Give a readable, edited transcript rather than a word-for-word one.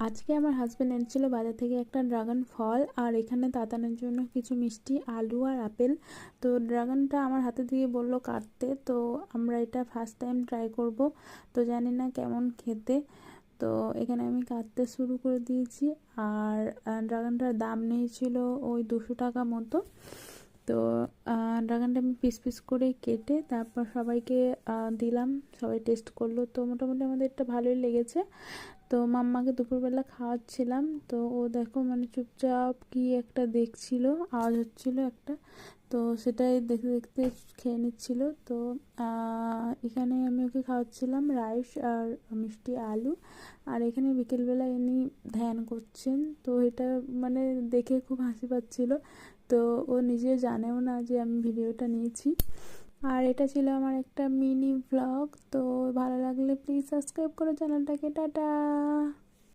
আজকে আমার হাজব্যান্ড এনেছিল বাজার থেকে একটা ড্রাগন ফল, আর এখানে দাদানের জন্য কিছু মিষ্টি, আলু আর আপেল। তো ড্রাগনটা আমার হাতে দিয়ে বলল কাটতে, তো আমরা এটা ফার্স্ট টাইম ট্রাই করব। তো জানি না কেমন খেতে। তো এখানে আমি কাটতে শুরু করে দিয়েছি। আর ড্রাগনটার দাম নিয়েছিল ওই 200 টাকা মতো। তো ড্রাগনটা আমি পিস পিস করে কেটে তারপর সবাইকে দিলাম। সবাই টেস্ট করলো, তো মোটামুটি আমাদের এটা ভালোই লেগেছে। তো মাম্মাকে দুপুরবেলা খাওয়াচ্ছিলাম, তো ও দেখো মানে চুপচাপ কি একটা দেখছিল, আওয়াজ হচ্ছিল একটা, তো সেটাই দেখতে দেখতে খেয়ে নিচ্ছিল। তো এখানে আমি ওকে খাওয়াচ্ছিলাম রাইস আর মিষ্টি আলু। আর এখানে বিকেলবেলা ইনি ধ্যান করছেন, তো এটা মানে দেখে খুব হাসি পাচ্ছিল। তো ও নিজেও জানেও না যে আমি ভিডিওটা নিয়েছি। আর এটা ছিল আমার একটা মিনি ভ্লগ। তো ভালো লাগলে প্লিজ সাবস্ক্রাইব করো চ্যানেলটাকে। টাটা।